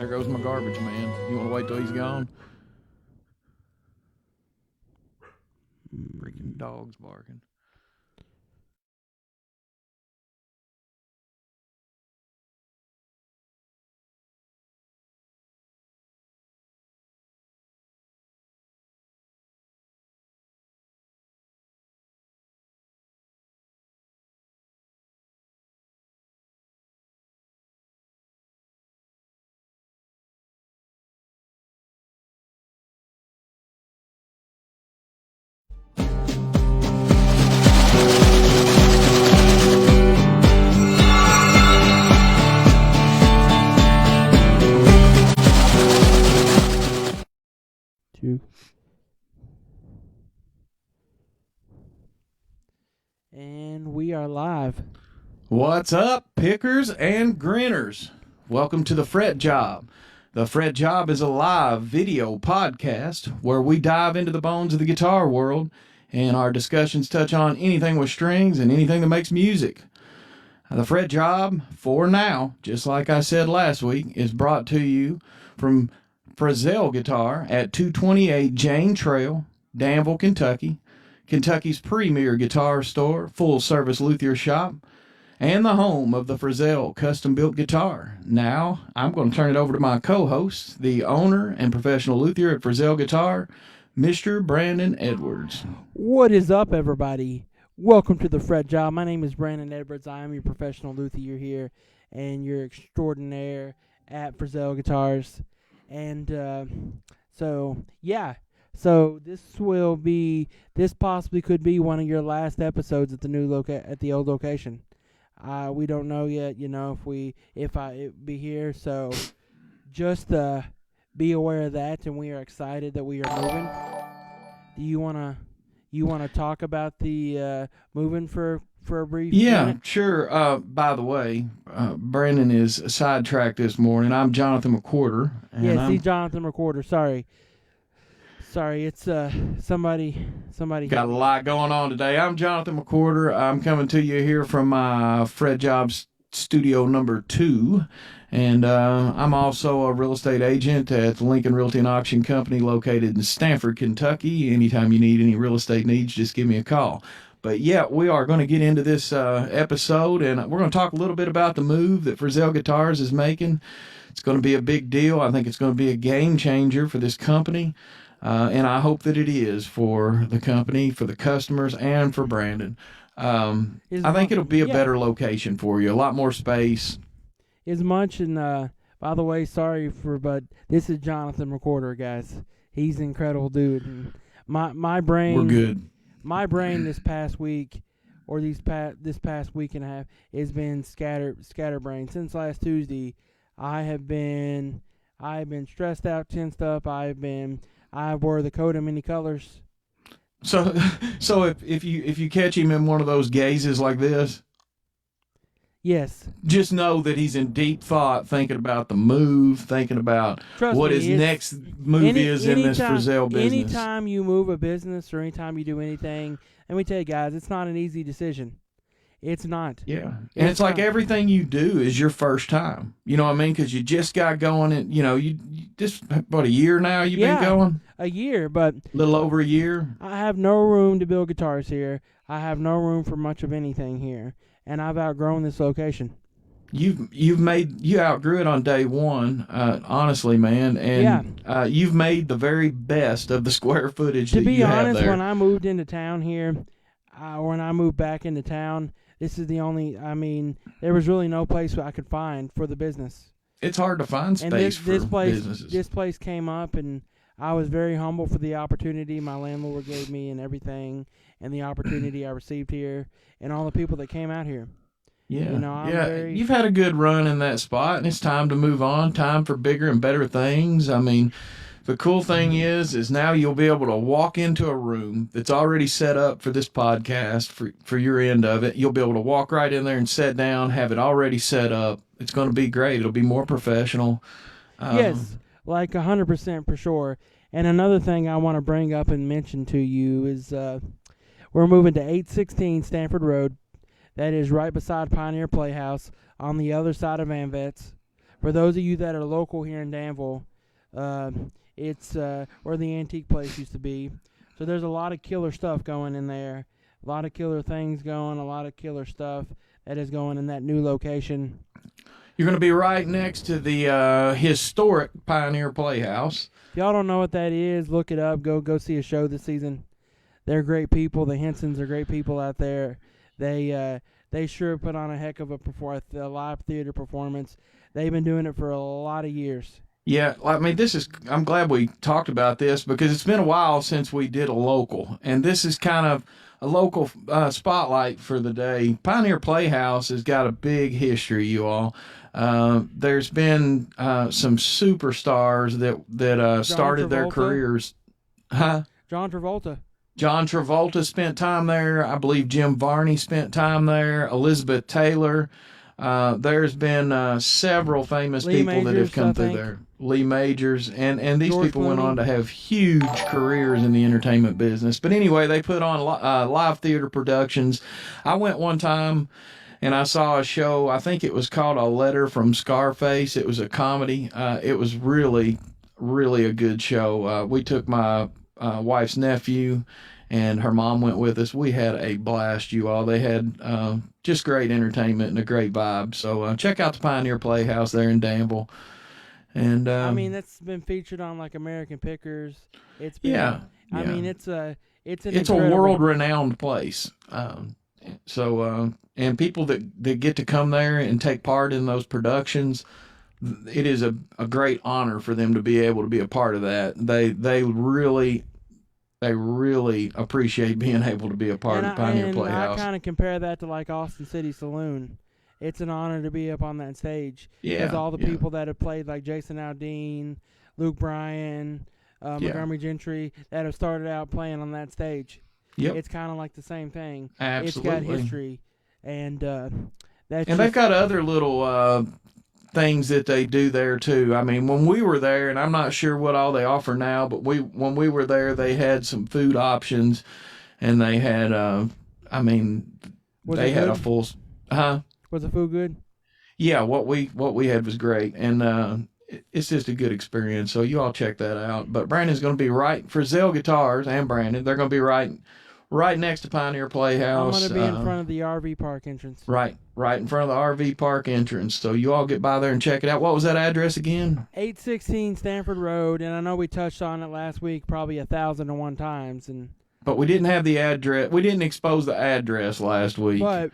There goes my garbage man. You want to wait till he's gone? Freaking dogs barking. And we are live. What's up, pickers and grinners? Welcome to the FretJob. The FretJob is a live video podcast where we dive into the bones of the guitar world, and our discussions touch on anything with strings and anything that makes music. The FretJob, for now, just like I said last week, is brought to you from FretJob Guitar at 228 Jane Trail, Danville, Kentucky. Kentucky's premier guitar store, full-service luthier shop, and the home of the FretJob custom-built guitar. Now, I'm going to turn it over to my co-host, the owner and professional luthier at FretJob Guitar, Mr. Brandon Edwards. What is up, everybody? Welcome to the FretJob. My name is Brandon Edwards. I am your professional luthier here and your extraordinaire at FretJob Guitars. And So this possibly could be one of your last episodes at the at the old location. We don't know yet, if I be here. So just be aware of that, and we are excited that we are moving. Do you wanna talk about the moving for a brief minute? Sure. By the way, Brandon is sidetracked this morning. I'm Jonathan McWhorter. Jonathan McWhorter. Sorry, it's somebody. Got a lot going on today. I'm Jonathan McWhorter. I'm coming to you here from my FretJob studio number 2, and I'm also a real estate agent at the Lincoln Realty and Auction Company located in Stanford, Kentucky. Anytime you need any real estate needs, just give me a call. But yeah, we are going to get into this episode, and we're going to talk a little bit about the move that FretJob Guitars is making. It's going to be a big deal. I think it's going to be a game changer for this company. And I hope that it is for the company, for the customers, and for Brandon. I think it'll be a better location for you, a lot more space. As much, and by the way, but this is Jonathan McWhorter, guys. He's an incredible dude. And my brain, we're good. My brain this past week, or this past week and a half, has been scatterbrain. Since last Tuesday, I have been stressed out, tensed up. I wore the coat of many colors. So if you catch him in one of those gazes like this, yes, just know that he's in deep thought, thinking about the move, thinking about what his next move is in this FretJob business. Anytime you move a business or anytime you do anything, let me tell you guys, it's not an easy decision. It's not. Yeah. And it's like everything you do is your first time. You know what I mean? Because you just got going, and, you just, about a year now you've been going? A year, but... A little over a year? I have no room to build guitars here. I have no room for much of anything here. And I've outgrown this location. You outgrew it on day one, honestly, man. And you've made the very best of the square footage that you have there. To be honest, when I moved into town here, when I moved back into town... This is the only, there was really no place I could find for the business. It's hard to find space for businesses. This place came up, and I was very humble for the opportunity my landlord gave me and everything, and the opportunity I received here, and all the people that came out here. Yeah, you've had a good run in that spot, and it's time to move on, time for bigger and better things. The cool thing is now you'll be able to walk into a room that's already set up for this podcast, for your end of it. You'll be able to walk right in there and sit down, have it already set up. It's going to be great. It'll be more professional. Yes, like 100% for sure. And another thing I want to bring up and mention to you is we're moving to 816 Stanford Road. That is right beside Pioneer Playhouse on the other side of Van Vets. For those of you that are local here in Danville, it's where the antique place used to be. So there's a lot of killer stuff going in there. A lot of killer things going, a lot of killer stuff that is going in that new location. You're going to be right next to the historic Pioneer Playhouse. If y'all don't know what that is, look it up. Go see a show this season. They're great people. The Hensons are great people out there. They sure put on a heck of a live theater performance. They've been doing it for a lot of years. Yeah, I mean, I'm glad we talked about this because it's been a while since we did a local, and this is kind of a local spotlight for the day. Pioneer Playhouse has got a big history, you all. There's been some superstars that started their careers. Huh? John Travolta. John Travolta spent time there. I believe Jim Varney spent time there. Elizabeth Taylor. There's been several famous people that have come through there. Lee Majors, and these George people Clooney. went on to have huge careers in the entertainment business. But anyway, they put on live theater productions. I went one time and I saw a show. I think it was called A Letter from Scarface. It was a comedy. It was really, really a good show. We took my wife's nephew, and her mom went with us. We had a blast, you all. They had just great entertainment and a great vibe. So check out the Pioneer Playhouse there in Danville. And I mean, that's been featured on like American Pickers. It's been, I mean, it's a world-renowned place. And people that get to come there and take part in those productions, it is a great honor for them to be able to be a part of that. They really appreciate being able to be a part of Pioneer Playhouse. I kind of compare that to like Austin City Saloon. It's an honor to be up on that stage. Yeah, with all the people that have played, like Jason Aldean, Luke Bryan, Montgomery Gentry, that have started out playing on that stage. Yep. It's kind of like the same thing. Absolutely. It's got history, and they've got other little things that they do there too. I mean, when we were there, and I'm not sure what all they offer now, but when we were there, they had some food options, and they had they had a full. Was the food good? Yeah, what we had was great, and it's just a good experience. So you all check that out. But Brandon's going to be right for Zell Guitars, and Brandon. They're going to be right next to Pioneer Playhouse. I'm going to be in front of the RV park entrance. Right in front of the RV park entrance. So you all get by there and check it out. What was that address again? 816 Stanford Road, and I know we touched on it last week probably 1,001 times, but we didn't have the address. We didn't expose the address last week. But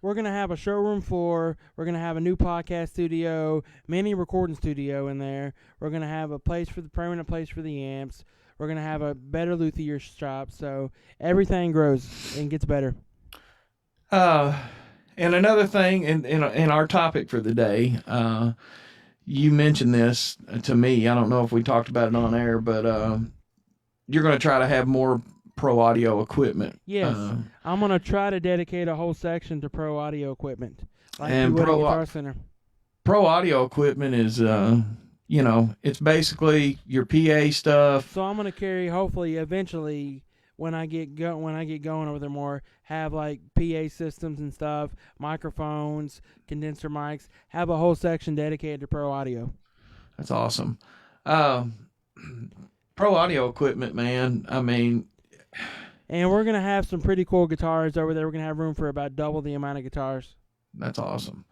we're going to have a showroom floor. We're going to have a new podcast studio, mini recording studio in there. We're going to have a permanent place for the amps. We're going to have a better luthier shop. So everything grows and gets better. And another thing in our topic for the day, you mentioned this to me. I don't know if we talked about it on air, but you're going to try to have more pro audio equipment. Yes, I'm gonna try to dedicate a whole section to pro audio equipment, like and you would at Guitar Center. Pro audio equipment is, it's basically your PA stuff. So I'm gonna carry, hopefully, eventually, when I get going over there more, have like PA systems and stuff, microphones, condenser mics, have a whole section dedicated to pro audio. That's awesome. Pro audio equipment, man. I mean. And we're going to have some pretty cool guitars over there. We're going to have room for about double the amount of guitars. That's awesome.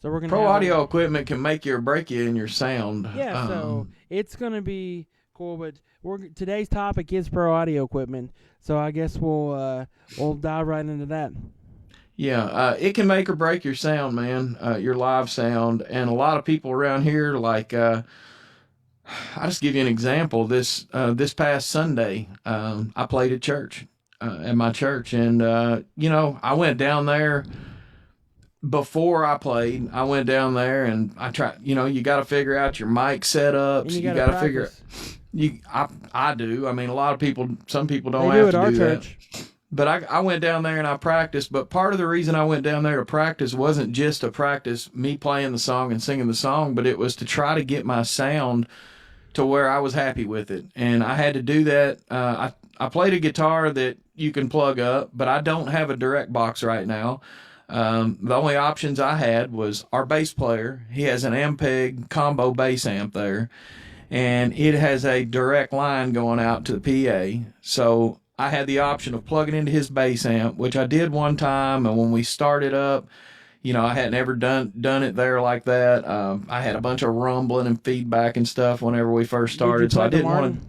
So we're going to Pro audio equipment can make you or break you in your sound. Yeah, so it's going to be cool. But today's topic is pro audio equipment. So I guess we'll dive right into that. Yeah, it can make or break your sound, man, your live sound. And a lot of people around here, like, I'll just give you an example. This past Sunday, I played at church, at my church. And, I went down there before I played. I went down there and I tried, you got to figure out your mic setups. You got to figure I do. I mean, a lot of people, some people don't have to do do church. That. But I went down there and I practiced. But part of the reason I went down there to practice wasn't just to practice me playing the song and singing the song, but it was to try to get my sound to where I was happy with it. And I had to do that. I played a guitar that you can plug up, but I don't have a direct box right now. The only options I had was our bass player. He has an Ampeg combo bass amp there, and it has a direct line going out to the PA. So I had the option of plugging into his bass amp, which I did one time, and when we started up, I hadn't ever done it there like that. I had a bunch of rumbling and feedback and stuff whenever we first started, so I didn't want to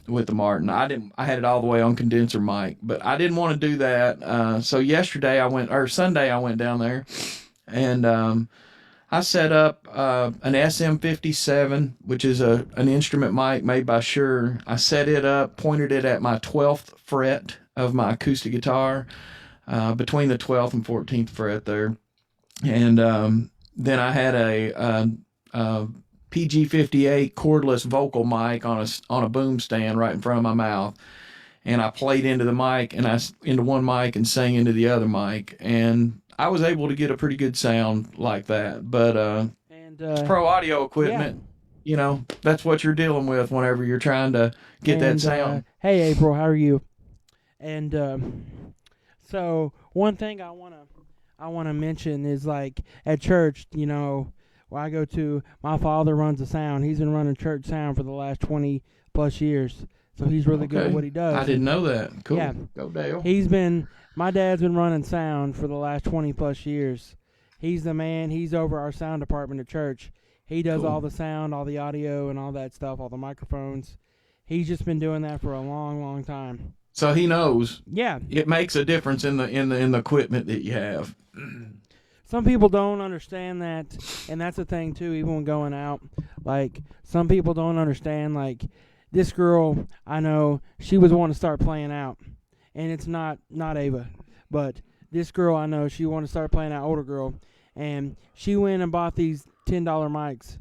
with the Martin. I had it all the way on condenser mic, but I didn't want to do that. So Sunday I went down there, and I set up an SM57, which is an instrument mic made by Shure. I set it up, pointed it at my 12th fret of my acoustic guitar, between the 12th and 14th fret there. And then I had a PG58 cordless vocal mic on a boom stand right in front of my mouth. And I played into the mic into one mic and sang into the other mic. And I was able to get a pretty good sound like that. But it's pro audio equipment. Yeah. That's what you're dealing with whenever you're trying to get that sound. Hey, April, how are you? And so one thing I wanna mention is, like, at church, where I go to, my father runs a sound. He's been running church sound for the last 20 plus years. So he's really good at what he does. I didn't know that. Cool. Yeah. Go Dale. My dad's been running sound for the last 20 plus years. He's the man. He's over our sound department at church. He does all the sound, all the audio, and all that stuff, all the microphones. He's just been doing that for a long, long time. So he knows. Yeah. It makes a difference in the equipment that you have. Some people don't understand that, and that's the thing too, even when going out. Like, some people don't understand, like, this girl, I know, she was wanting to start playing out. And it's not Ava, but this girl I know, she wanted to start playing out, older girl, and she went and bought these $10 mics.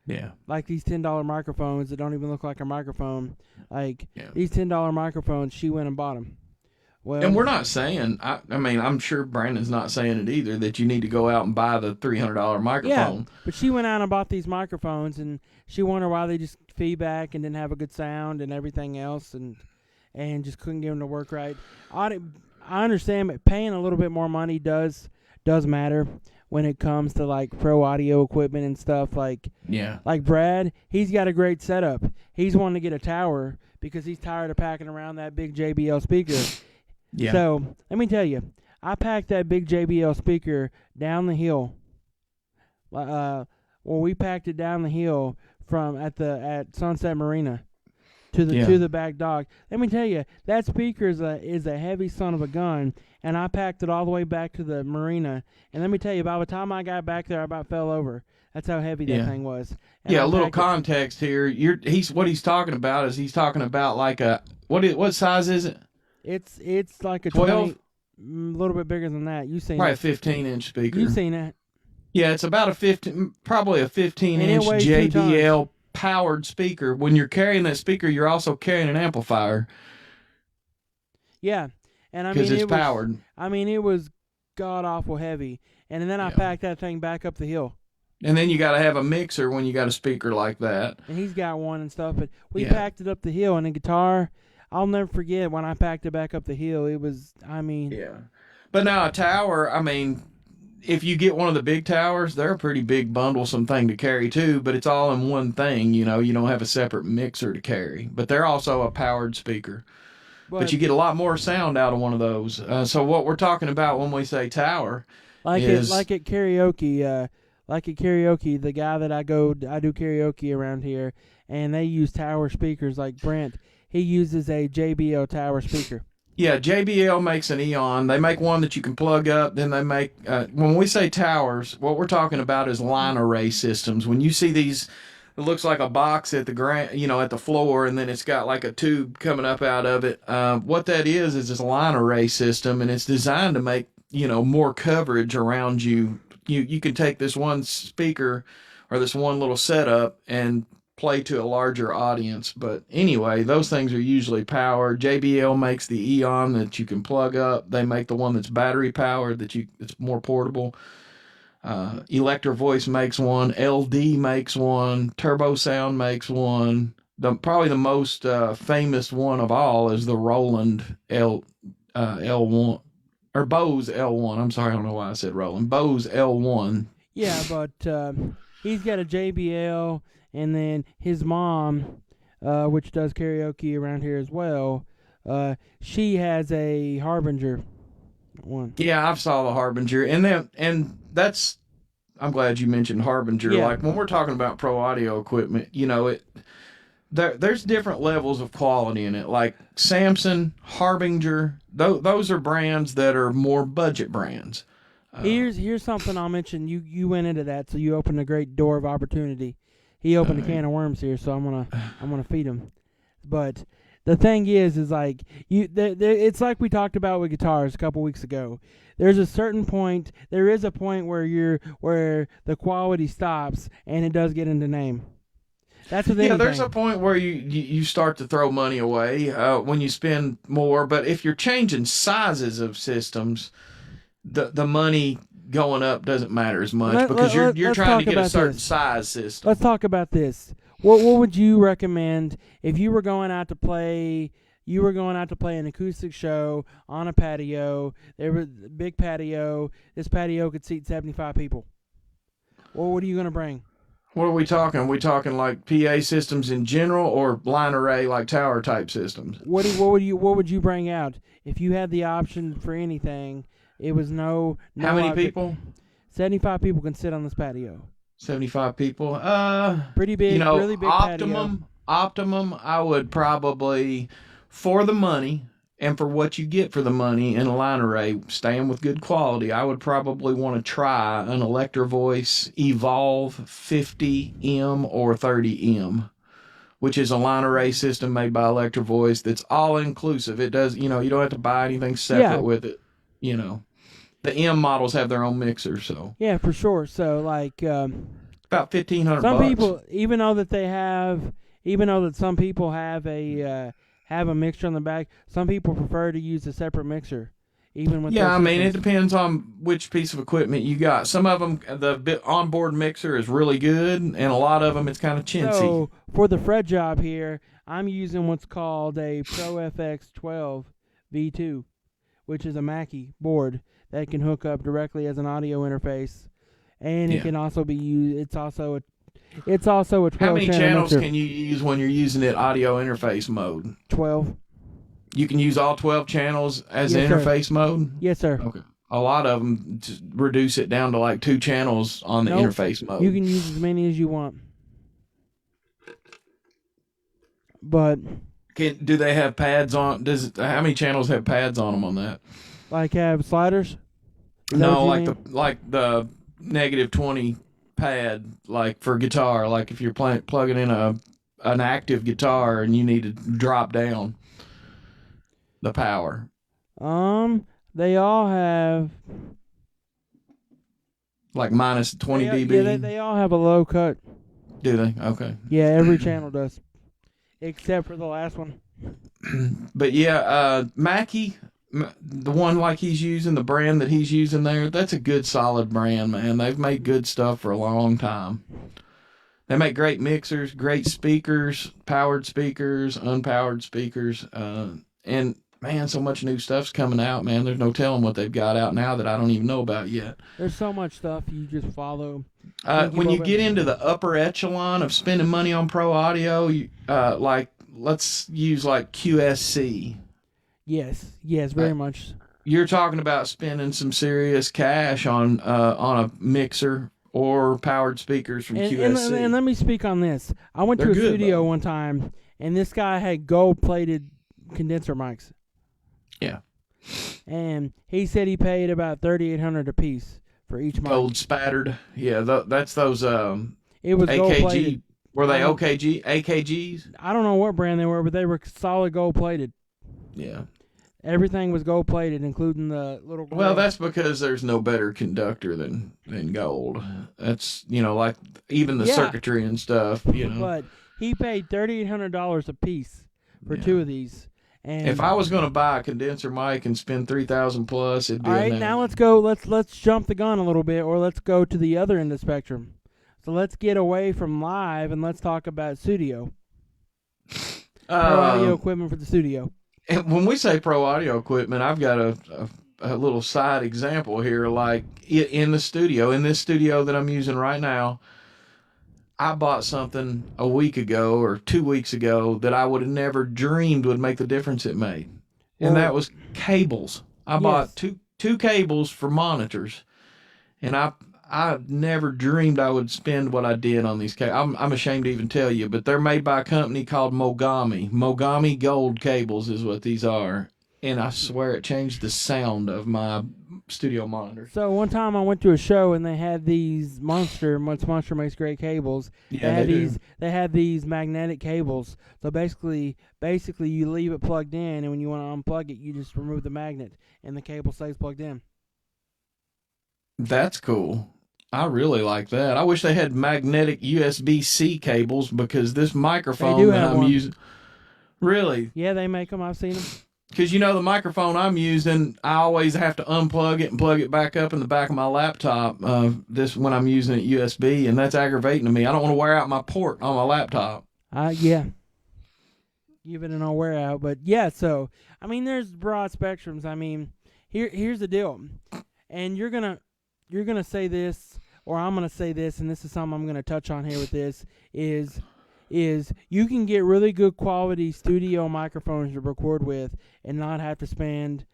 Yeah. Like these $10 microphones that don't even look like a microphone. Like, these $10 microphones, she went and bought them. Well, and we're not saying, I mean, I'm sure Brandon's not saying it either, that you need to go out and buy the $300 microphone. Yeah, but she went out and bought these microphones, and she wondered why they just feedback and didn't have a good sound and everything else, and just couldn't get them to work right. I understand, but paying a little bit more money does matter when it comes to, like, pro audio equipment and stuff. Like Brad, he's got a great setup. He's wanting to get a tower because he's tired of packing around that big JBL speaker. Yeah. So let me tell you, I packed that big JBL speaker down the hill. We packed it down the hill from at Sunset Marina to the back dock. Let me tell you, that speaker is a heavy son of a gun, and I packed it all the way back to the marina. And let me tell you, by the time I got back there, I about fell over. That's how heavy that thing was. And a little context here. What he's talking about is he's talking about like what size is it? It's like a 12, a little bit bigger than that. You've seen probably it. a 15-inch speaker. You've seen it. Yeah, it's about probably a 15-inch JBL powered speaker. When you're carrying that speaker, you're also carrying an amplifier. Yeah, and I mean because it's powered. It was god awful heavy, and then I packed that thing back up the hill. And then you got to have a mixer when you got a speaker like that. And he's got one and stuff, but we packed it up the hill, and the guitar, I'll never forget when I packed it back up the hill. It was, Yeah. But now a tower, if you get one of the big towers, they're a pretty big bundlesome thing to carry too, but it's all in one thing, you don't have a separate mixer to carry. But they're also a powered speaker. But you get a lot more sound out of one of those. So what we're talking about when we say tower is... Like at karaoke, the guy that I do karaoke around here, and they use tower speakers like Brent. He uses a JBL tower speaker. Yeah, JBL makes an Eon. They make one that you can plug up. Then they make, when we say towers, what we're talking about is line array systems. When you see these, it looks like a box at the at the floor, and then it's got like a tube coming up out of it. What that is this line array system, and it's designed to make, more coverage around you. You can take this one speaker or this one little setup and play to a larger audience. But anyway, those things are usually powered. JBL makes the Eon that you can plug up. They make the one that's battery powered it's more portable. Electro Voice makes one. LD makes one. Turbo Sound makes one. Probably the most famous one of all is the Roland L1. or Bose L1. I'm sorry, I don't know why I said Roland. Bose L1. Yeah, but he's got a JBL, and then his mom, which does karaoke around here as well, she has a Harbinger one. Yeah, I saw the Harbinger, and that's. I'm glad you mentioned Harbinger. Yeah. Like when we're talking about pro audio equipment, there's different levels of quality in it. Like Samson, Harbinger, those are brands that are more budget brands. Here's something I'll mention. You went into that, so you opened a great door of opportunity. He opened a can of worms here, so I'm gonna feed him. But the thing is like it's like we talked about with guitars a couple weeks ago. There is a point where the quality stops and it does get into name. That's the thing. Yeah, there's a point where you start to throw money away when you spend more. But if you're changing sizes of systems, the money going up doesn't matter as much because you're trying to get a certain size system. Let's talk about this. What would you recommend if you were going out to play? You were going out to play an acoustic show on a patio. There was a big patio. This patio could seat 75 people. Well, what are you going to bring? What are we talking? Are we talking like PA systems in general or line array like tower type systems? What would you bring out if you had the option for anything? It was no How many people? 75 people can sit on this patio. 75 people. Pretty big, really big optimum. I would probably, for the money and for what you get for the money in a line array, staying with good quality, I would probably want to try an Electro Voice Evolve 50M or 30M, which is a line array system made by Electro Voice that's all inclusive. It does, you don't have to buy anything separate with it. The M models have their own mixer, so yeah, for sure. So like about $1,500. Some people, even though that some people have a mixer on the back, some people prefer to use a separate mixer. Even with it depends on which piece of equipment you got. Some of them, the onboard mixer is really good, and a lot of them it's kind of chintzy. So for the FretJob here, I'm using what's called a Pro FX 12 V2, which is a Mackie board that can hook up directly as an audio interface, and it can also be used. It's also a 12. How many channels mixer. can you use when you're using it audio interface mode? 12. You can use all 12 channels as interface mode? Yes, sir. Okay. A lot of them just reduce it down to like 2 channels on the interface mode. You can use as many as you want. But do they have pads on? How many channels have pads on them on that? Like have sliders? No, like the -20 pad, like for guitar. Like if you're plugging in an active guitar and you need to drop down the power. They all have like -20 dB. Yeah, they all have a low cut. Do they? Okay. Yeah, every channel does, except for the last one. But yeah, Mackie, the one like he's using, the brand that he's using there, that's a good solid brand, man. They've made good stuff for a long time. They make great mixers, great speakers, powered speakers, unpowered speakers, and man, so much new stuff's coming out, man. There's no telling what they've got out now that I don't even know about yet. There's so much stuff you just follow. When you get into the upper echelon of spending money on pro audio, let's use like QSC. Yes, very much. You're talking about spending some serious cash on a mixer or powered speakers from QSC. And let me speak on this. I went to a studio one time, and this guy had gold-plated condenser mics. Yeah. And he said he paid about $3,800 a piece for each mic. Gold spattered. Yeah, that's those it was gold-plated. Were they AKGs? I don't know what brand they were, but they were solid gold-plated. Yeah. Everything was gold-plated, including the little... Well, that's because there's no better conductor than gold. That's, like even the circuitry and stuff, But he paid $3,800 a piece for 2 of these. And if I was going to buy a condenser mic and spend $3,000 plus, it'd be... All right, now let's go. Let's jump the gun a little bit, or let's go to the other end of the spectrum. So let's get away from live and let's talk about studio. Pro audio equipment for the studio. And when we say pro audio equipment, I've got a a little side example here. Like in this studio that I'm using right now, I bought something a week ago or 2 weeks ago that I would have never dreamed would make the difference it made. And that was cables. I bought two cables for monitors, and I never dreamed I would spend what I did on these cables. I'm ashamed to even tell you, but they're made by a company called Mogami. Mogami Gold cables is what these are. And I swear it changed the sound of my studio monitor. So one time I went to a show and they had these Monster makes great cables. Yeah, they had these magnetic cables. So basically you leave it plugged in, and when you want to unplug it, you just remove the magnet and the cable stays plugged in. That's cool. I really like that. I wish they had magnetic USB-C cables, because this microphone that I'm using. Really? Yeah, they make them. I've seen them. Because, the microphone I'm using, I always have to unplug it and plug it back up in the back of my laptop, when I'm using it USB, and that's aggravating to me. I don't want to wear out my port on my laptop. Yeah. Give it an all wear out. But, yeah, so, there's broad spectrums. Here's the deal. And you're gonna say this, or I'm going to say this, and this is something I'm going to touch on here with this, is you can get really good quality studio microphones to record with and not have to spend.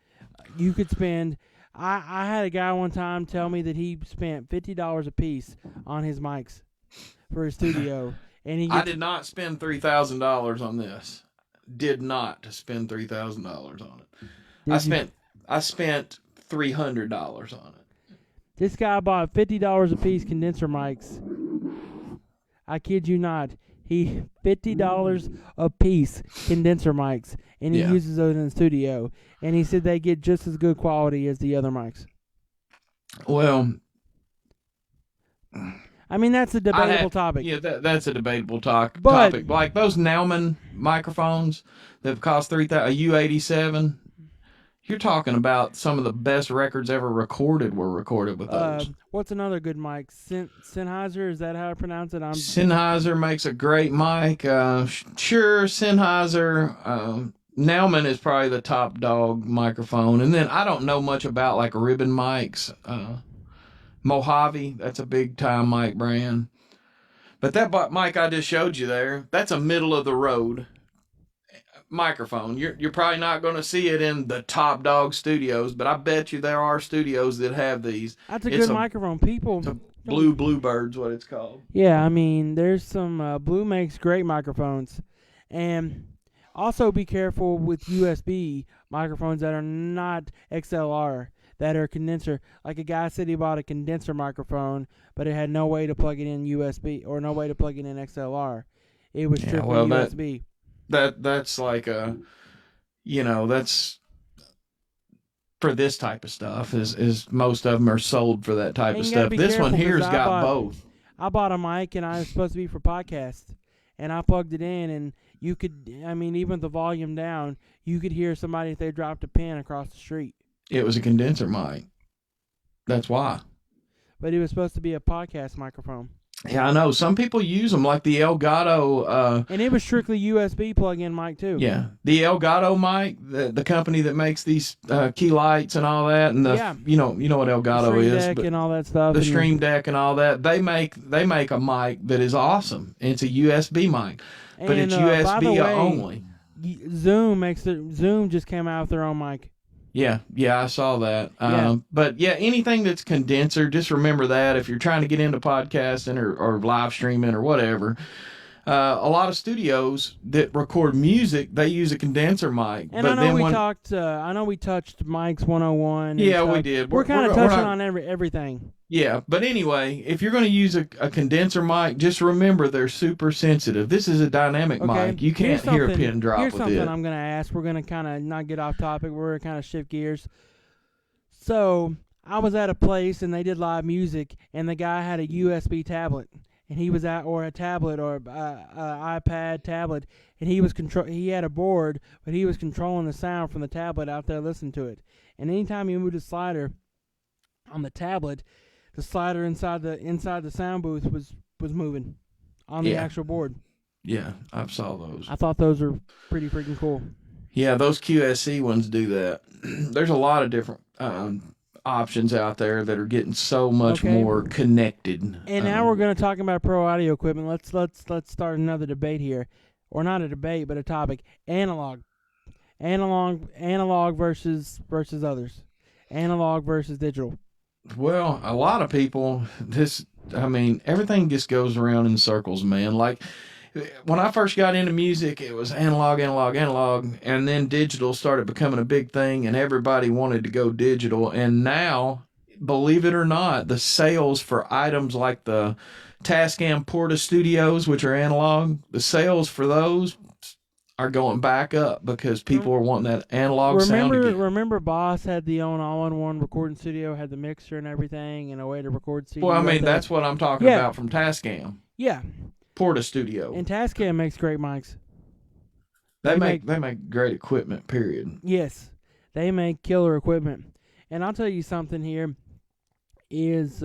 You could spend. I had a guy one time tell me that he spent $50 a piece on his mics for his studio, and I did not spend $3,000 on this. Did not spend $3,000 on it. I spent $300 on it. This guy bought $50 a piece condenser mics. I kid you not. He $50 a piece condenser mics, and he uses those in the studio. And he said they get just as good quality as the other mics. Well, that's a debatable topic. Yeah, that's a debatable topic. Like those Naumann microphones that cost $3,000, a U87. You're talking about some of the best records ever recorded were recorded with those. What's another good mic? Sennheiser, is that how I pronounce it? Sennheiser makes a great mic. Sure, Sennheiser. Naumann is probably the top dog microphone. And then I don't know much about like ribbon mics. Mojave, that's a big time mic brand. But that mic I just showed you there, that's a middle of the road microphone. You're probably not going to see it in the top dog studios, but I bet you there are studios that have these. That's a good microphone. Bluebird's what it's called. Yeah, there's some Blue makes great microphones, and also be careful with USB microphones that are not XLR, that are condenser. Like a guy said he bought a condenser microphone, but it had no way to plug it in USB or no way to plug it in XLR. It was strictly USB. That's like that's for this type of stuff. Is most of them are sold for that type of stuff. This one here's got both. I bought a mic, and I was supposed to be for podcasts, and I plugged it in, and you could, even with the volume down, you could hear somebody if they dropped a pin across the street. It was a condenser mic. That's why. But it was supposed to be a podcast microphone. Yeah, I know. Some people use them, like the Elgato. And it was strictly USB plug-in mic, too. Yeah. The Elgato mic, the company that makes these key lights and all that, and you know what Elgato is. Stream Deck and all that stuff. The Stream Deck and all that. They make a mic that is awesome. It's a USB mic, but it's USB only. Zoom just came out with their own mic. Yeah, I saw that. But anything that's condenser, just remember that if you're trying to get into podcasting or live streaming or whatever. A lot of studios that record music, they use a condenser mic. And but I know we touched Mike's 101. Yeah, we did. We're kind of touching on everything. Yeah, but anyway, if you're going to use a condenser mic, just remember they're super sensitive. This is a dynamic mic. You can't hear a pin drop with it. Here's something I'm going to ask. We're going to kind of not get off topic. We're going to kind of shift gears. So I was at a place, and they did live music, and the guy had a USB tablet. And he was or a tablet or iPad tablet, and he had a board, but he was controlling the sound from the tablet out there listening to it. And anytime he moved the slider on the tablet, the slider inside the sound booth was moving on the actual board. Yeah, I saw those. I thought those were pretty freaking cool. Yeah, those QSC ones do that. There's a lot of different options out there that are getting so much Okay. more connected. And now we're going to talk about pro audio equipment. Let's start another debate here, or not a debate, but a topic. Analog versus others. Analog versus digital. Well, a lot of people, everything just goes around in circles, man. Like when I first got into music, it was analog, analog, analog, and then digital started becoming a big thing, and everybody wanted to go digital. And now, believe it or not, the sales for items like the Tascam Porta Studios, which are analog, the sales for those are going back up because people are wanting that analog sound again. Remember Boss had the own all-in-one recording studio, had the mixer and everything, and a way to record CDs. Well, I mean, that's what I'm talking about from Tascam. Yeah. Porta Studio. And Tascam makes great mics. They make great equipment, period. Yes. They make killer equipment. And I'll tell you something here is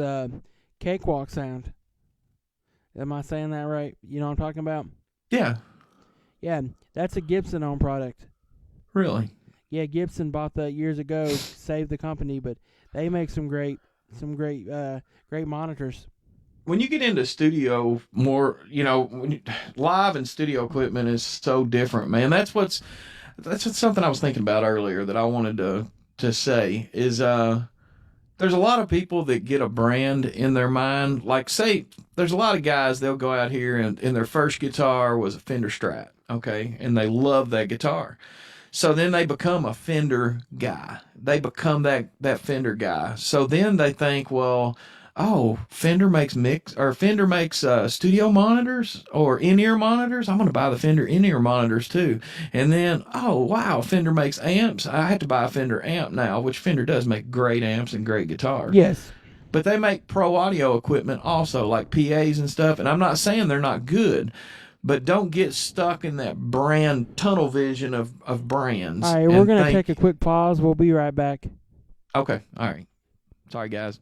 cakewalk sound. Am I saying that right? You know what I'm talking about? Yeah. Yeah, that's a Gibson-owned product. Really? Yeah, Gibson bought that years ago, saved the company, but they make some great monitors. When you get into studio more, live and studio equipment is so different, man. That's something I was thinking about earlier that I wanted to say is there's a lot of people that get a brand in their mind. Like, say, there's a lot of guys, they'll go out here and their first guitar was a Fender Strat, okay? And they love that guitar. So then they become a Fender guy. They become that Fender guy. So then they think, well, Fender makes studio monitors or in-ear monitors. I'm going to buy the Fender in-ear monitors too. And then, oh, wow, Fender makes amps. I have to buy a Fender amp now, which Fender does make great amps and great guitars. Yes. But they make pro audio equipment also, like PAs and stuff. And I'm not saying they're not good, but don't get stuck in that brand tunnel vision of brands. All right, we're going to take a quick pause. We'll be right back. Okay. All right. Sorry, guys.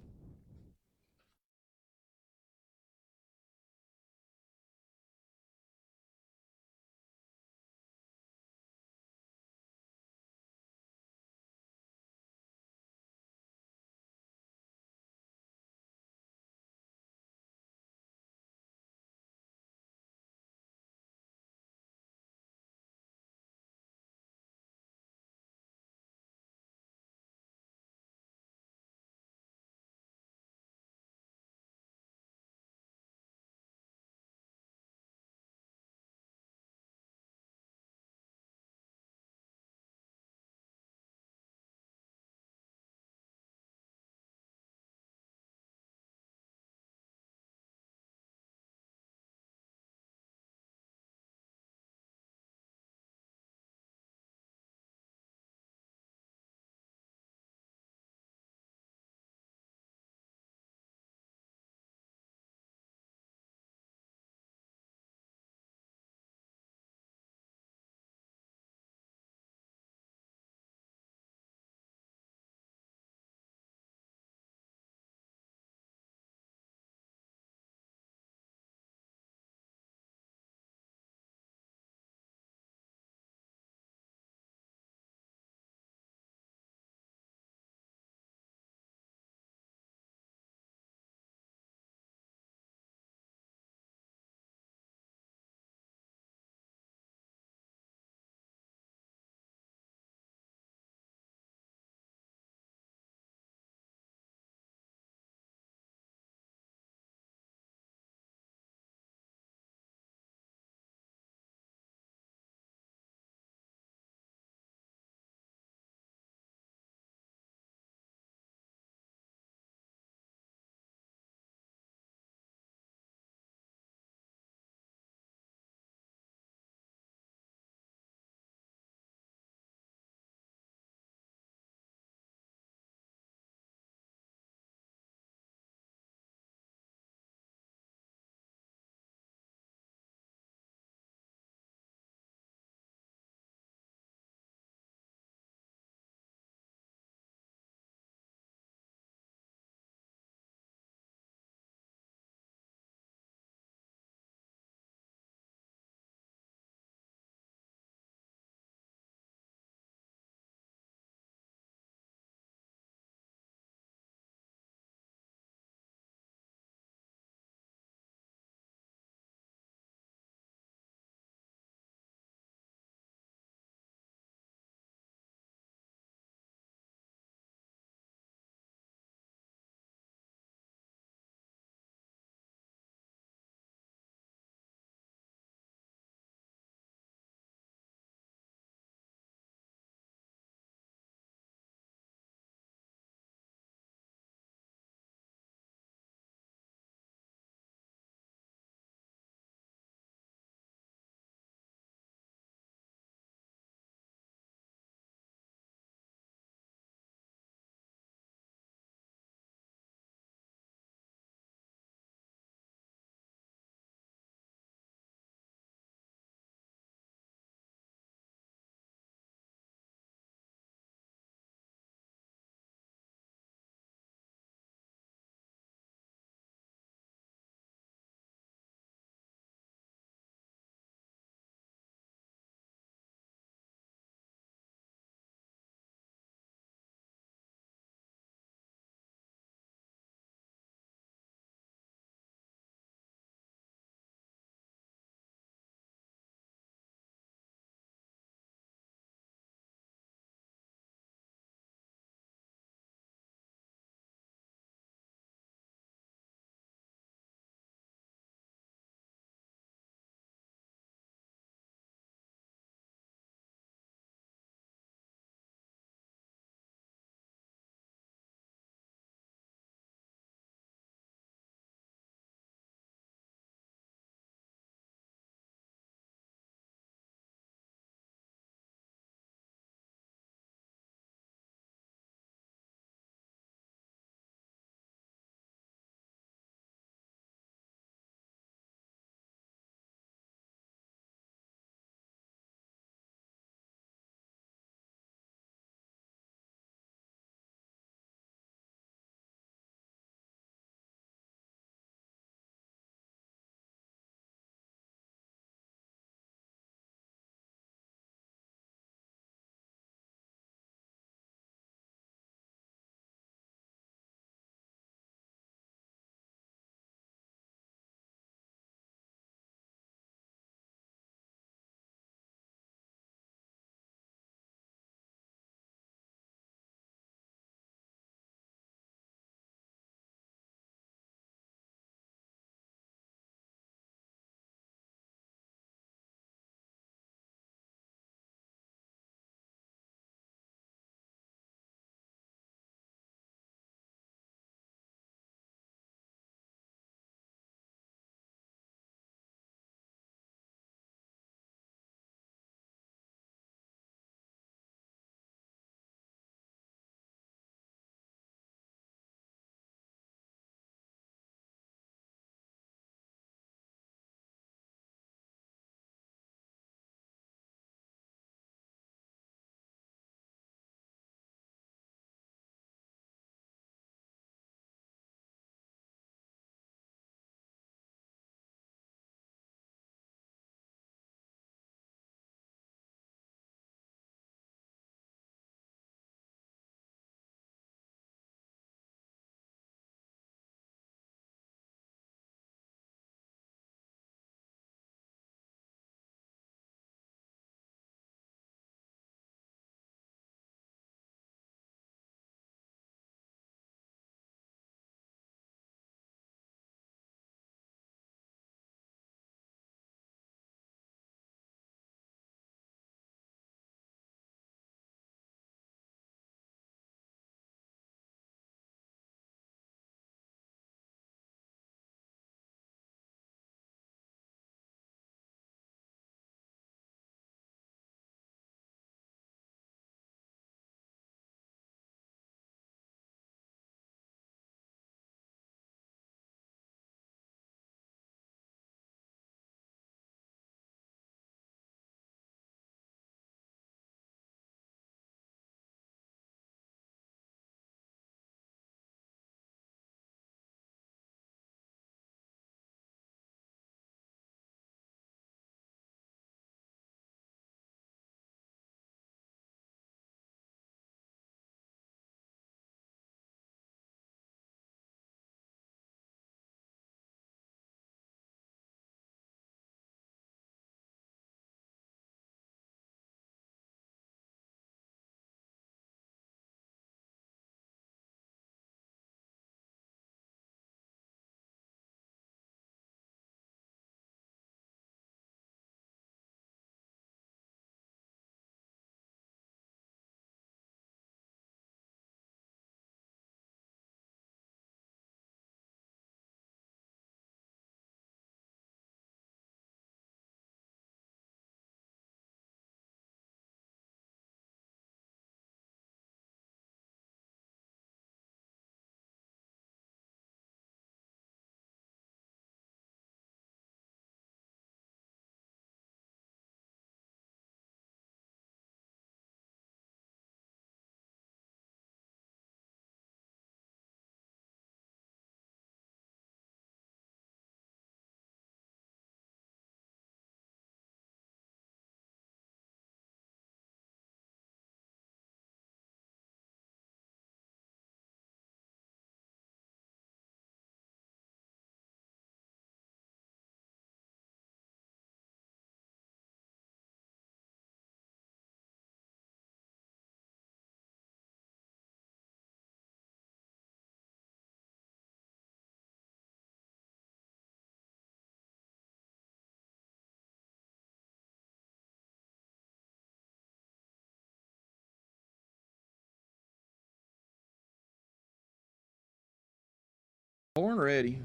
Born ready.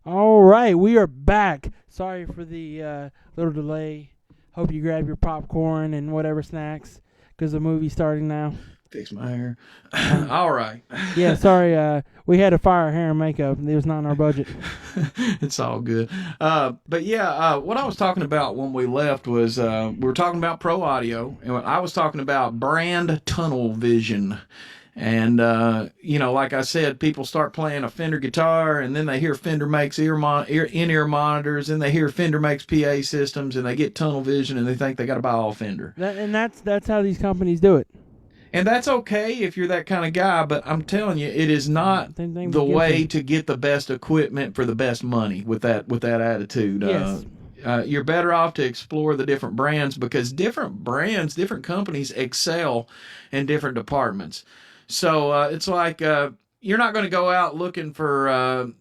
All right, we are back. Sorry for the little delay. Hope you grab your popcorn and whatever snacks, because the movie's starting now. Fix my hair. All right. Yeah, sorry. We had to fire hair and makeup. It was not in our budget. It's all good. But yeah, what I was talking about when we left was we were talking about pro audio, and I was talking about brand tunnel vision. And, like I said, people start playing a Fender guitar, and then they hear Fender makes in-ear monitors, and they hear Fender makes PA systems, and they get tunnel vision, and they think they got to buy all Fender. That's how these companies do it. And that's okay if you're that kind of guy, but I'm telling you, it is not the way to get the best equipment for the best money with that attitude. Yes. You're better off to explore the different brands, because different brands, different companies excel in different departments. So it's like you're not going to go out looking for an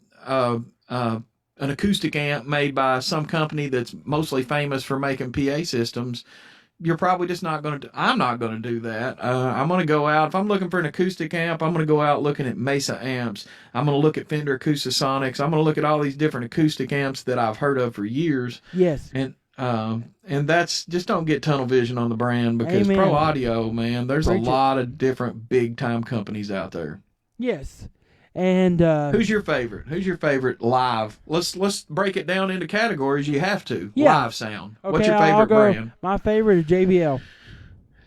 acoustic amp made by some company that's mostly famous for making PA systems. You're probably just not going to. I'm not going to do that. I'm going to go out. If I'm looking for an acoustic amp, I'm going to go out looking at Mesa amps. I'm going to look at Fender Acoustasonics. I'm going to look at all these different acoustic amps that I've heard of for years. Yes. And that's just, don't get tunnel vision on the brand, because Amen. pro audio, man, there's Preach a lot of different big time companies out there. Yes. And who's your favorite? Who's your favorite live? Let's break it down into categories. You have to. Yeah. Live sound. Okay, What's your I'll favorite go. brand? My favorite is JBL.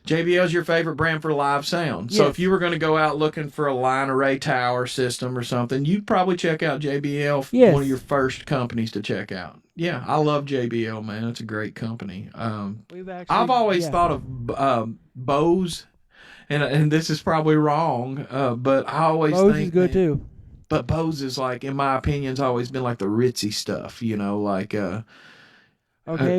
JBL's your favorite brand for live sound. So Yes. if you were going to go out looking for a line array tower system or something, you'd probably check out JBL. Yes. One of your first companies to check out. Yeah, I love JBL, man. It's a great company. I've always thought of Bose, and this is probably wrong, but I always Bose think is good too. But Bose is, like, in my opinion, has always been like the ritzy stuff, like Okay,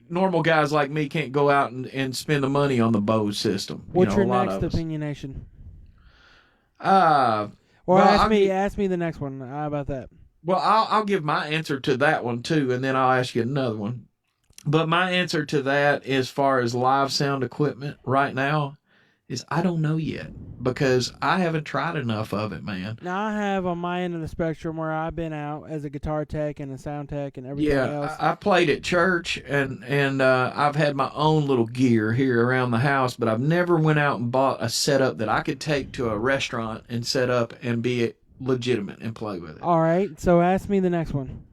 normal guys like me can't go out and spend the money on the Bose system. What's your a lot next of us. opinionation? Well, ask me the next one. How about that? Well, I'll give my answer to that one too, and then I'll ask you another one. But my answer to that, as far as live sound equipment right now, is I don't know yet, because I haven't tried enough of it, man. Now, I have on my end of the spectrum where I've been out as a guitar tech and a sound tech and everything else. Yeah, I played at church, and I've had my own little gear here around the house, but I've never went out and bought a setup that I could take to a restaurant and set up and be legitimate and play with it. All right, so ask me the next one.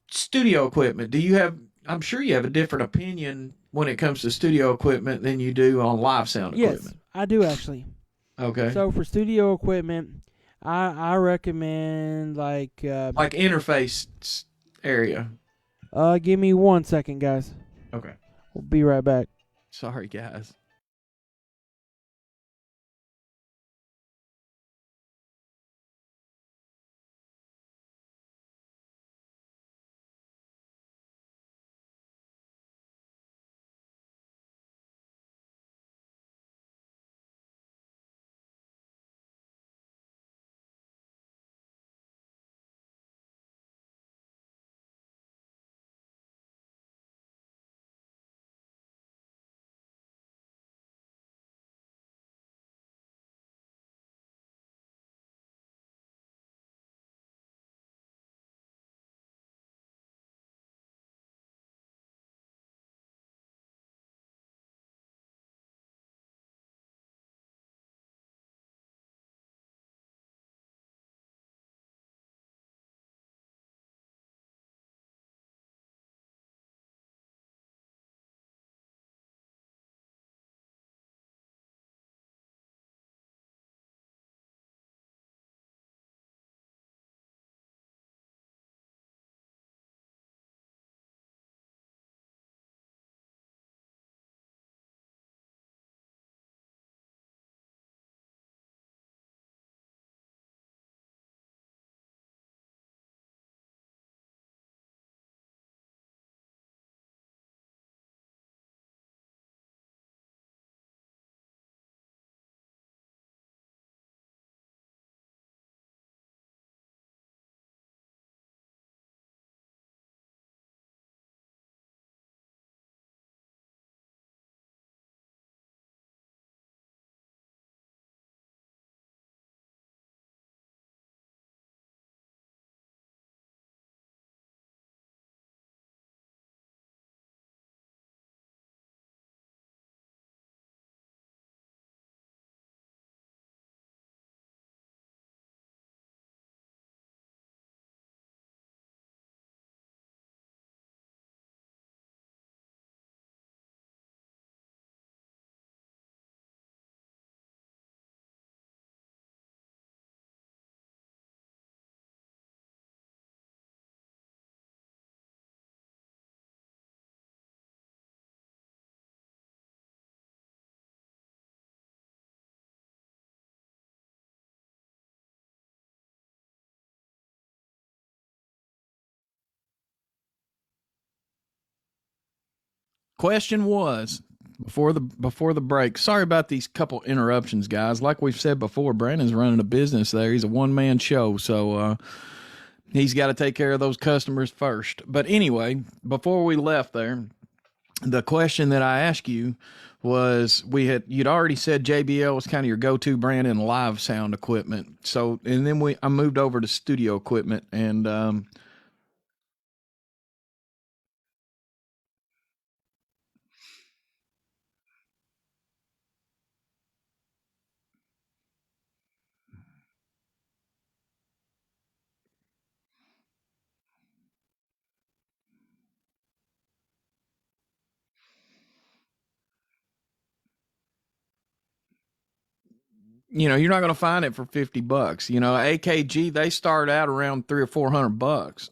Studio equipment. Do you have? I'm sure you have a different opinion when it comes to studio equipment than you do on live sound equipment. Yes, I do actually. Okay. So for studio equipment, I recommend like interface area. Give me 1 second, guys. Okay. We'll be right back. Sorry, guys. question was before the break. Sorry about these couple interruptions, guys. Like we've said before, Brandon's running a business there. He's a one-man show, so he's got to take care of those customers first. But anyway, before we left there, the question that I asked you was you'd already said JBL was kind of your go-to brand in live sound equipment. So, and then I moved over to studio equipment, and you're not going to find it for $50. AKG, they start out around 300 or $400.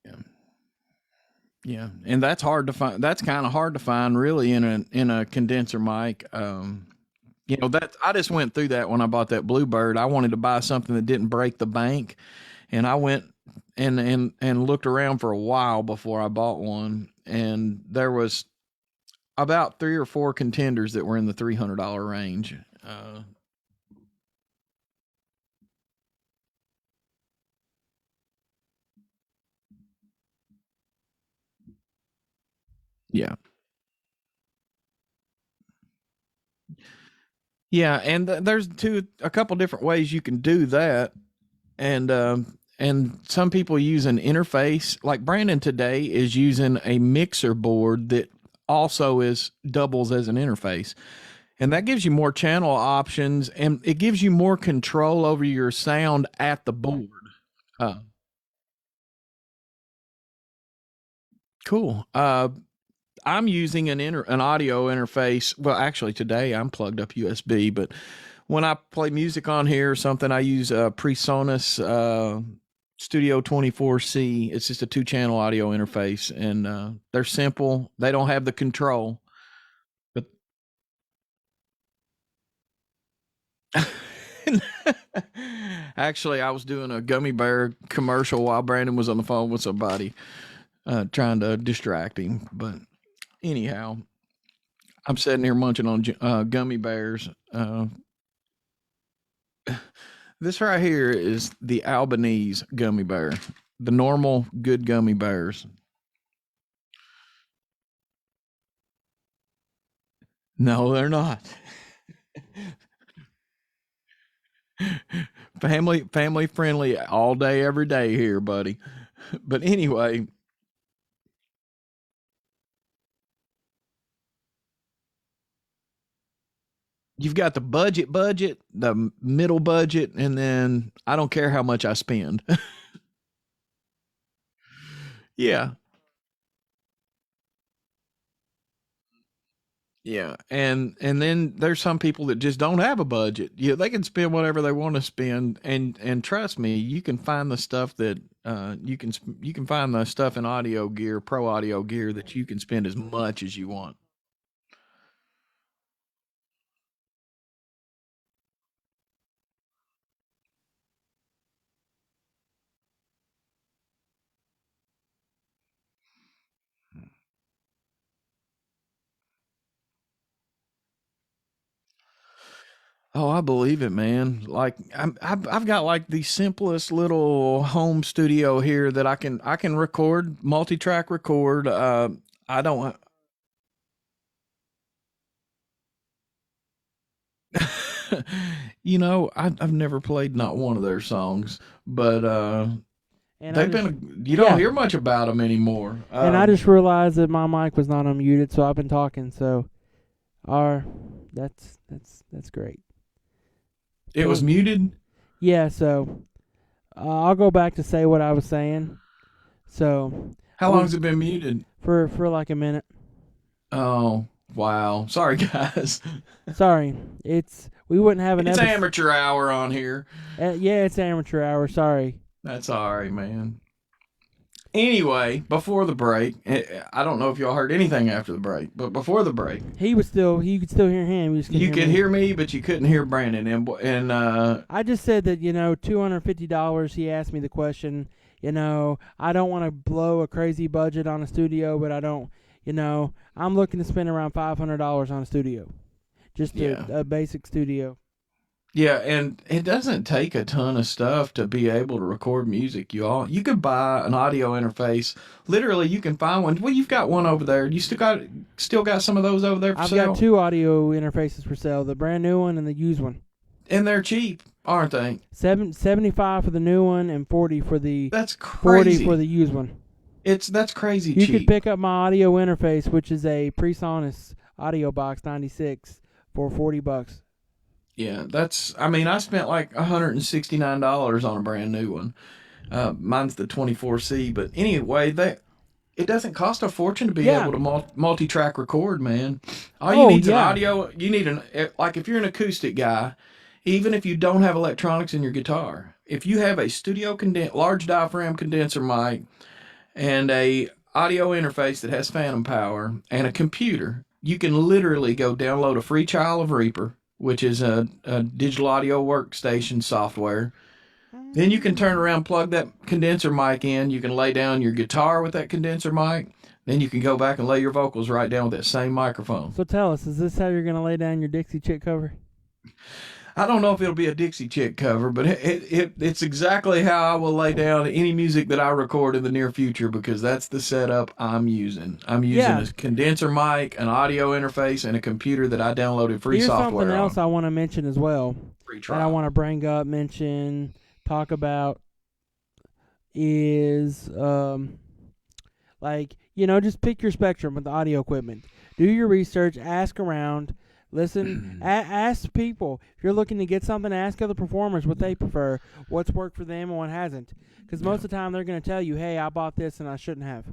Yeah. Yeah, and that's hard to find. That's kind of hard to find, really, in a condenser mic. That I just went through that when I bought that Bluebird. I wanted to buy something that didn't break the bank, and I went and looked around for a while before I bought one, and there was about 3 or 4 contenders that were in the $300 range. Yeah, yeah, and there's a couple different ways you can do that, and some people use an interface. Like Brandon today is using a mixer board that also is doubles as an interface, and that gives you more channel options, and it gives you more control over your sound at the board. uh, cool. I'm using an audio interface. Well, actually today I'm plugged up USB, but when I play music on here or something, I use a PreSonus Studio 24C. It's just a 2-channel audio interface, and they're simple. They don't have the control, but actually, I was doing a gummy bear commercial while Brandon was on the phone with somebody, trying to distract him. But anyhow, I'm sitting here munching on gummy bears. This right here is the Albanese gummy bear, the normal good gummy bears. No, they're not. Family friendly all day, every day here, buddy. But anyway, you've got the budget, the middle budget, and then I don't care how much I spend. Yeah. Yeah, and then there's some people that just don't have a budget. Yeah, they can spend whatever they want to spend, and trust me, you can find the stuff that you can find the stuff in audio gear, pro audio gear, that you can spend as much as you want. Oh, I believe it, man. Like I've got like the simplest little home studio here that I can record, multi-track record. I don't. I've never played not one of their songs, but And I they've just been. You don't yeah, hear much about them anymore. and I just realized that my mic was not unmuted, so I've been talking. So, our that's great. It was So muted. yeah, so I'll go back to say what I was saying. So How long we has it been muted? for like a minute. Oh, wow. Sorry, guys. Sorry, we wouldn't have an It's episode. amateur hour on here. Yeah, it's amateur hour. Sorry. That's all right, man. Anyway, before the break, I don't know if y'all heard anything after the break, but before the break, you could still hear him. you could hear me, but you couldn't hear Brandon. And I just said that, $250. He asked me the question. I don't want to blow a crazy budget on a studio, but I don't. I'm looking to spend around $500 on a studio, just a basic studio. Yeah, and it doesn't take a ton of stuff to be able to record music, y'all. You could buy an audio interface. Literally, you can find one. Well, you've got one over there. You still got some of those over there for sale? I've got 2 audio interfaces for sale, the brand new one and the used one. And they're cheap, aren't they? $75 for the new one and $40 for the That's crazy. $40 for the used one. That's crazy cheap. You could pick up my audio interface, which is a PreSonus Audio Box 96 for $40. Yeah, I spent like $169 on a brand new one. Mine's the 24C, but anyway, it doesn't cost a fortune to be able to multi-track record, man. All you need is an audio. You need if you're an acoustic guy, even if you don't have electronics in your guitar, if you have a studio large diaphragm condenser mic and a audio interface that has phantom power and a computer, you can literally go download a free trial of Reaper, which is a digital audio workstation software. Then you can turn around, plug that condenser mic in. You can lay down your guitar with that condenser mic. Then you can go back and lay your vocals right down with that same microphone. So tell us, is this how you're going to lay down your Dixie Chick cover? I don't know if it'll be a Dixie Chick cover, but it's exactly how I will lay down any music that I record in the near future, because that's the setup I'm using. I'm using a condenser mic, an audio interface, and a computer that I downloaded free software on. Here's something else I want to mention as well. Free trial. That I want to bring up, talk about is, just pick your spectrum with the audio equipment. Do your research, ask around. Listen, ask people. If you're looking to get something, ask other performers what they prefer, what's worked for them and what hasn't. Because most of the time they're going to tell you, hey, I bought this and I shouldn't have.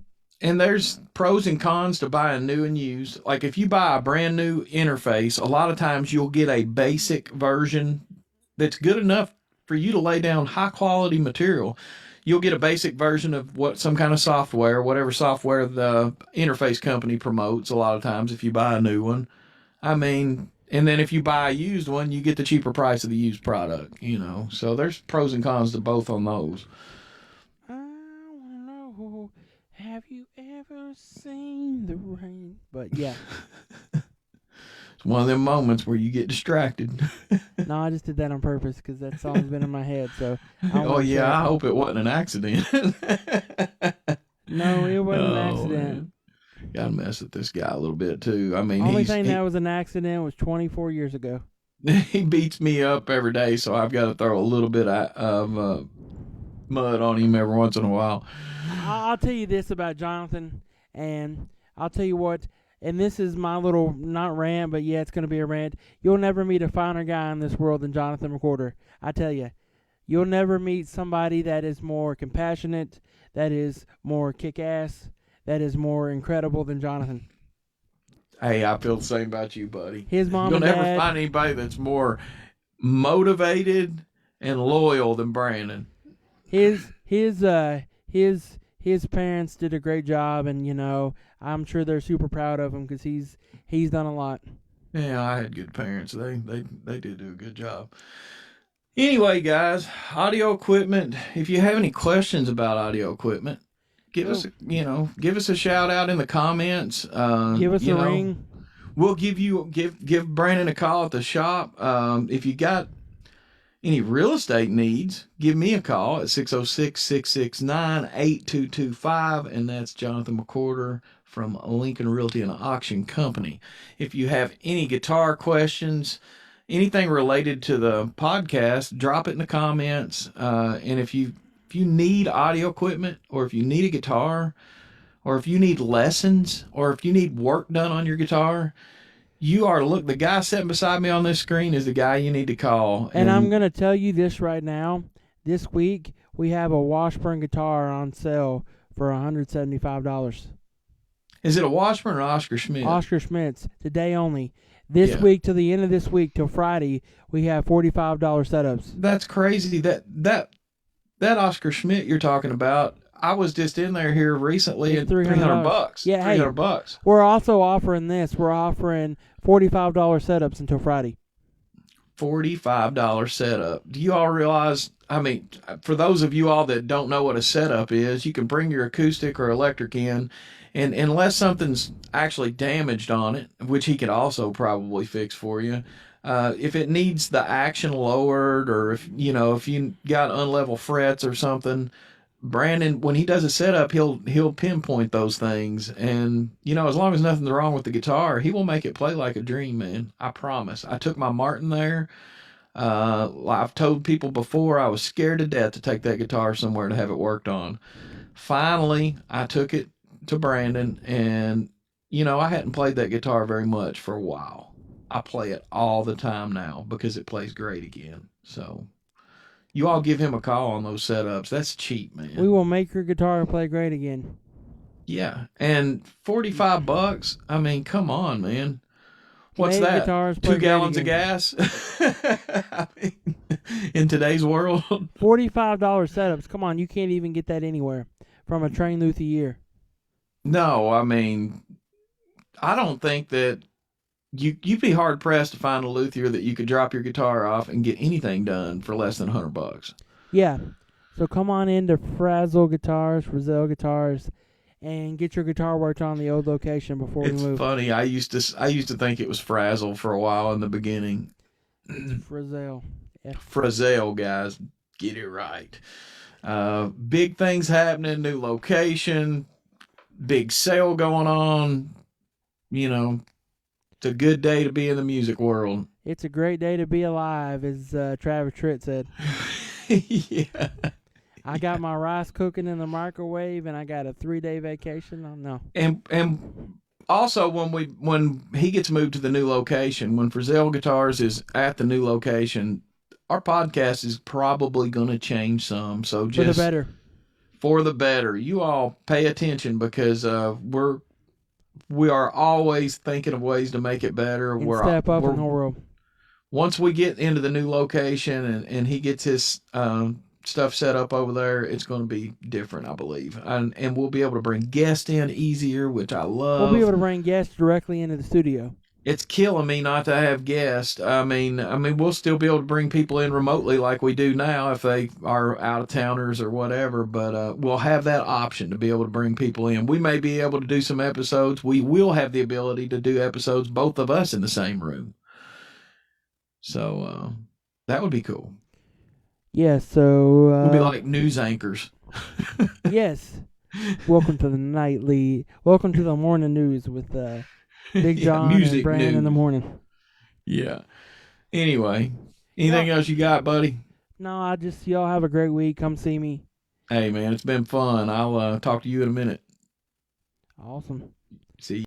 And there's pros and cons to buying new and used. Like if you buy a brand new interface, a lot of times you'll get a basic version that's good enough for you to lay down high quality material. You'll get a basic version of some kind of software, whatever software the interface company promotes a lot of times if you buy a new one. And then if you buy a used one, you get the cheaper price of the used product, So there's pros and cons to both on those. I want to know, have you ever seen the rain? But yeah. It's one of them moments where you get distracted. No, I just did that on purpose because that song's been in my head. So. I hope it wasn't an accident. No, it wasn't an accident. Man. Gotta mess with this guy a little bit too. Only thing that was an accident was 24 years ago. He beats me up every day, so I've got to throw a little bit of mud on him every once in a while. I'll tell you this about Jonathan, and I'll tell you what, and this is my little, not rant, but yeah, it's going to be a rant. You'll never meet a finer guy in this world than Jonathan Recorder. I tell you. You'll never meet somebody that is more compassionate, that is more kick-ass, that is more incredible than Jonathan. Hey, I feel the same about you, buddy. His mom You'll and never dad, find anybody that's more motivated and loyal than Brandon. His parents did a great job, and I'm sure they're super proud of him because he's done a lot. Yeah, I had good parents. They did do a good job. Anyway, guys, audio equipment. If you have any questions about audio equipment, give us a shout out in the comments. Give us a ring. We'll give Brandon a call at the shop. If you got any real estate needs, give me a call at 606-669-8225, and that's Jonathan McCorder from Lincoln Realty and Auction Company. If you have any guitar questions, anything related to the podcast, drop it in the comments. And if you need audio equipment, or if you need a guitar, or if you need lessons, or if you need work done on your guitar, the guy sitting beside me on this screen is the guy you need to call. And I'm going to tell you this right now. This week, we have a Washburn guitar on sale for $175. Is it a Washburn or Oscar Schmidt? Oscar Schmidt's, today only. This week, till the end of this week, till Friday, we have $45 setups. That's crazy. That Oscar Schmidt you're talking about, I was just in there here recently It's at $300. Yeah, hey. $300. We're also offering this. We're offering $45 setups until Friday. $45 setup. Do you all realize? I mean, for those of you all that don't know what a setup is, you can bring your acoustic or electric in, and unless something's actually damaged on it, which he could also probably fix for you, if it needs the action lowered, or if you got unlevel frets or something, Brandon, when he does a setup, he'll pinpoint those things, and as long as nothing's wrong with the guitar, he will make it play like a dream, man. I promise. I took my Martin there. I've told people before I was scared to death to take that guitar somewhere to have it worked on. Finally, I took it to Brandon, and I hadn't played that guitar very much for a while. I play it all the time now because it plays great again. So. You all give him a call on those setups. That's cheap, man. We will make your guitar play great again. Yeah, and $45. I mean, come on, man. What's Make that? guitars 2 play gallons of great again. gas? I mean, in today's world. $45 setups. Come on, you can't even get that anywhere from a trained luthier. No, I mean, I don't think that you'd be hard pressed to find a luthier that you could drop your guitar off and get anything done for less than $100. Yeah. So come on into Frazzle Guitars, and get your guitar worked on the old location before we move. It's funny. I used to think it was Frazzle for a while in the beginning. Frazzle. Frazzle, guys, get it right. Big things happening, new location, big sale going on. It's a good day to be in the music world. It's a great day to be alive, as Travis Tritt said. Yeah. I got my rice cooking in the microwave, and I got a 3-day vacation. Oh, no. And also when he gets moved to the new location, when Frizzell Guitars is at the new location, our podcast is probably going to change some. So just for the better. For the better. You all pay attention, because we are always thinking of ways to make it better. And step up in the world. Once we get into the new location and he gets his stuff set up over there, it's going to be different, I believe. And we'll be able to bring guests in easier, which I love. We'll be able to bring guests directly into the studio. It's killing me not to have guests. I mean, we'll still be able to bring people in remotely like we do now if they are out of towners or whatever, but we'll have that option to be able to bring people in. We may be able to do some episodes. We will have the ability to do episodes, both of us in the same room. So that would be cool. Yeah, so we'll be like news anchors. Yes. Welcome to the morning news with Big John and Brandon news. In the morning. Yeah. Anyway, anything else you got, buddy? No, y'all have a great week. Come see me. Hey, man, it's been fun. I'll talk to you in a minute. Awesome. See you.